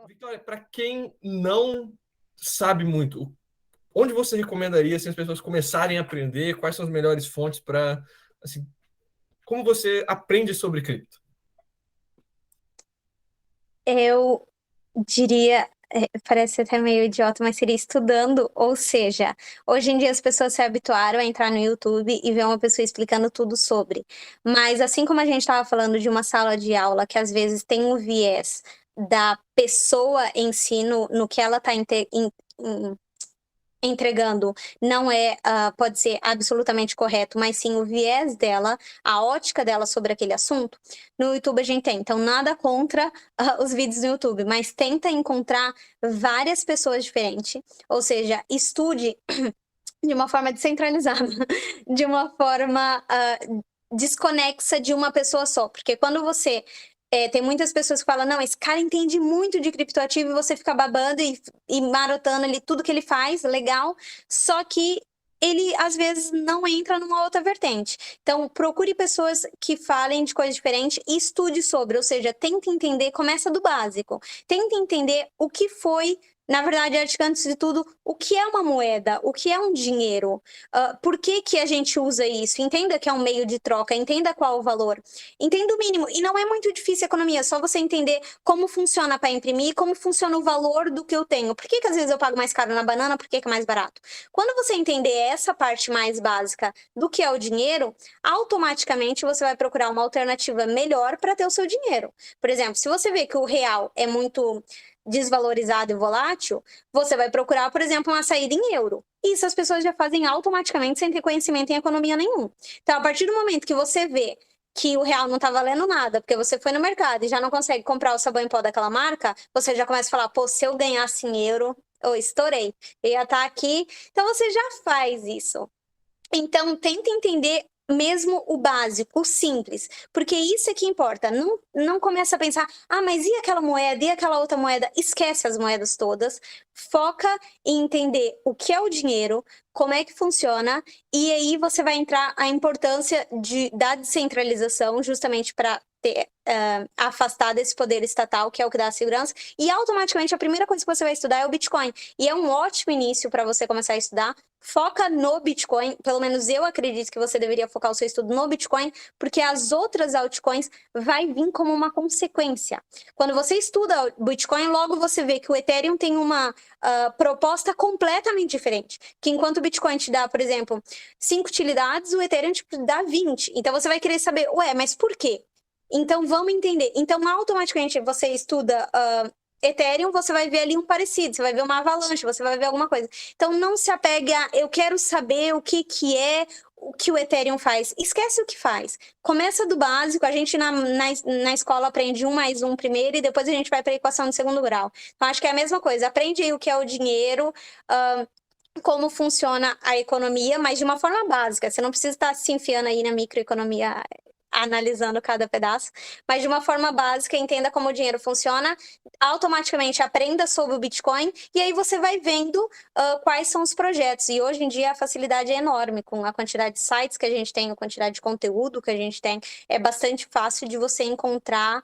Vitória, para quem não sabe muito, onde você recomendaria assim, as pessoas começarem a aprender? Quais são as melhores fontes para, assim, como você aprende sobre cripto? Eu diria, parece até meio idiota, mas seria estudando, ou seja, hoje em dia as pessoas se habituaram a entrar no YouTube e ver uma pessoa explicando tudo sobre. Mas assim como a gente estava falando de uma sala de aula que às vezes tem um viés da pessoa em si no que ela está entregando não é, pode ser absolutamente correto, mas sim o viés dela, a ótica dela sobre aquele assunto, no YouTube a gente tem. Então, nada contra os vídeos no YouTube, mas tenta encontrar várias pessoas diferentes, ou seja, estude de uma forma descentralizada, de uma forma desconexa de uma pessoa só. Porque quando você. Tem muitas pessoas que falam, não, esse cara entende muito de criptoativo e você fica babando e marotando ali tudo que ele faz, legal, só que ele às vezes não entra numa outra vertente. Então, procure pessoas que falem de coisas diferentes e estude sobre, ou seja, tente entender, começa do básico, tente entender o que foi. Na verdade, acho que antes de tudo, o que é uma moeda? O que é um dinheiro? Por que que a gente usa isso? Entenda que é um meio de troca, entenda qual o valor. Entenda o mínimo. E não é muito difícil a economia, é só você entender como funciona para imprimir, como funciona o valor do que eu tenho. Por que que às vezes eu pago mais caro na banana, por que que é mais barato? Quando você entender essa parte mais básica do que é o dinheiro, automaticamente você vai procurar uma alternativa melhor para ter o seu dinheiro. Por exemplo, se você vê que o real é muito desvalorizado e volátil, você vai procurar, por exemplo, uma saída em euro. Isso as pessoas já fazem automaticamente sem ter conhecimento em economia nenhum. Então, a partir do momento que você vê que o real não tá valendo nada, porque você foi no mercado e já não consegue comprar o sabão em pó daquela marca, você já começa a falar, pô, se eu ganhasse em euro, eu estourei, eu ia estar aqui. Então, você já faz isso. Então, tenta entender mesmo o básico, o simples, porque isso é que importa. Não começa a pensar, mas e aquela moeda, e aquela outra moeda? Esquece as moedas todas, foca em entender o que é o dinheiro, como é que funciona, e aí você vai entrar a importância da descentralização, justamente para ter, afastar desse poder estatal, que é o que dá a segurança, e automaticamente a primeira coisa que você vai estudar é o Bitcoin. E é um ótimo início para você começar a estudar. Foca no Bitcoin, pelo menos eu acredito que você deveria focar o seu estudo no Bitcoin, porque as outras altcoins vai vir como uma consequência. Quando você estuda o Bitcoin, logo você vê que o Ethereum tem uma proposta completamente diferente. Que enquanto o Bitcoin te dá, por exemplo, 5 utilidades, o Ethereum te dá 20. Então você vai querer saber, mas por quê? Então vamos entender. Então automaticamente você estuda Ethereum, você vai ver ali um parecido, você vai ver uma avalanche, você vai ver alguma coisa. Então não se apegue a eu quero saber o que é o que o Ethereum faz. Esquece o que faz. Começa do básico, a gente na escola aprende 1 mais 1 primeiro e depois a gente vai para a equação de segundo grau. Então acho que é a mesma coisa. Aprende aí o que é o dinheiro, como funciona a economia, mas de uma forma básica. Você não precisa estar se enfiando aí na microeconomia analisando cada pedaço, mas de uma forma básica, entenda como o dinheiro funciona, automaticamente aprenda sobre o Bitcoin e aí você vai vendo quais são os projetos. E hoje em dia a facilidade é enorme, com a quantidade de sites que a gente tem, a quantidade de conteúdo que a gente tem, é bastante fácil de você encontrar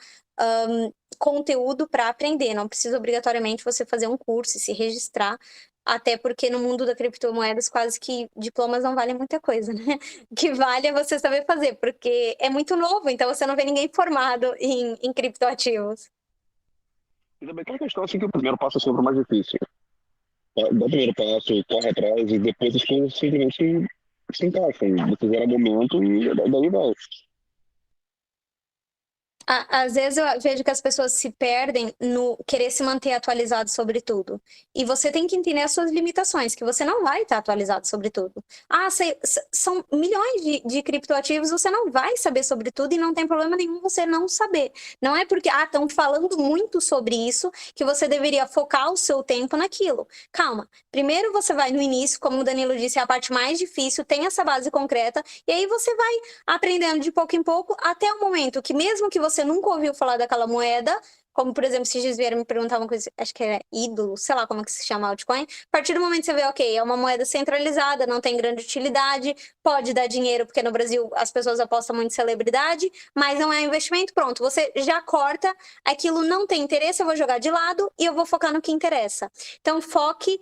conteúdo para aprender. Não precisa obrigatoriamente você fazer um curso e se registrar, até porque no mundo da criptomoedas quase que diplomas não valem muita coisa, né? O que vale é você saber fazer, porque é muito novo, então você não vê ninguém formado em criptoativos. E também tem a questão assim que o primeiro passo é sempre o mais difícil. Dá o primeiro passo, corre atrás e depois as coisas simplesmente se encaixam. Você gera momento e daí vai. Às vezes eu vejo que as pessoas se perdem no querer se manter atualizado sobre tudo. E você tem que entender as suas limitações, que você não vai estar atualizado sobre tudo. São milhões de criptoativos, você não vai saber sobre tudo e não tem problema nenhum você não saber. Não é porque, estão falando muito sobre isso que você deveria focar o seu tempo naquilo. Calma. Primeiro você vai no início, como o Danilo disse, é a parte mais difícil, tem essa base concreta, e aí você vai aprendendo de pouco em pouco, até o momento que mesmo que você nunca ouviu falar daquela moeda, como, por exemplo, se eles vieram me perguntar uma coisa, acho que era ídolo, sei lá como é que se chama altcoin, a partir do momento que você vê, ok, é uma moeda centralizada, não tem grande utilidade, pode dar dinheiro, porque no Brasil as pessoas apostam muito em celebridade, mas não é investimento, pronto, você já corta, aquilo não tem interesse, eu vou jogar de lado e eu vou focar no que interessa. Então, foque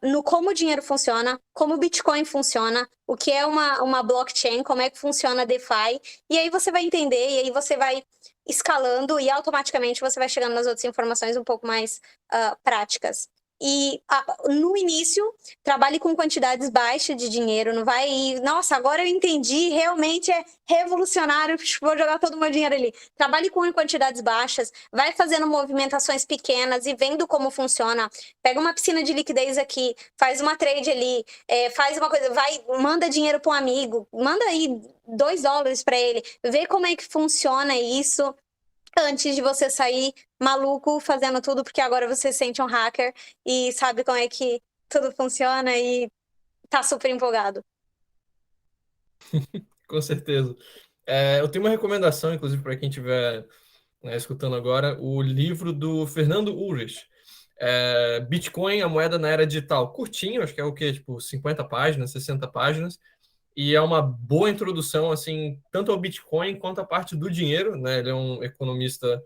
no como o dinheiro funciona, como o Bitcoin funciona, o que é uma blockchain, como é que funciona a DeFi, e aí você vai entender, e aí você vai escalando e automaticamente você vai chegando nas outras informações um pouco mais práticas. E no início, trabalhe com quantidades baixas de dinheiro, não vai ir, nossa, agora eu entendi, realmente é revolucionário, vou jogar todo o meu dinheiro ali. Trabalhe com quantidades baixas, vai fazendo movimentações pequenas e vendo como funciona. Pega uma piscina de liquidez aqui, faz uma trade ali, faz uma coisa, manda dinheiro para um amigo, manda aí $2 para ele, vê como é que funciona isso antes de você sair maluco fazendo tudo, porque agora você se sente um hacker e sabe como é que tudo funciona e tá super empolgado. Com certeza. Eu tenho uma recomendação, inclusive, para quem estiver, né, escutando agora, o livro do Fernando Ulrich. Bitcoin, a moeda na era digital. Curtinho, acho que é o quê? Tipo, 50 páginas, 60 páginas. E é uma boa introdução, assim, tanto ao Bitcoin quanto à parte do dinheiro, né? Ele é um economista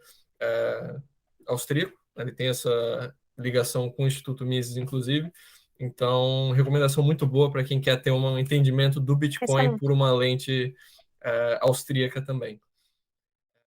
austríaco, né? Ele tem essa ligação com o Instituto Mises, inclusive. Então, recomendação muito boa para quem quer ter um entendimento do Bitcoin Excelente. por uma lente austríaca também.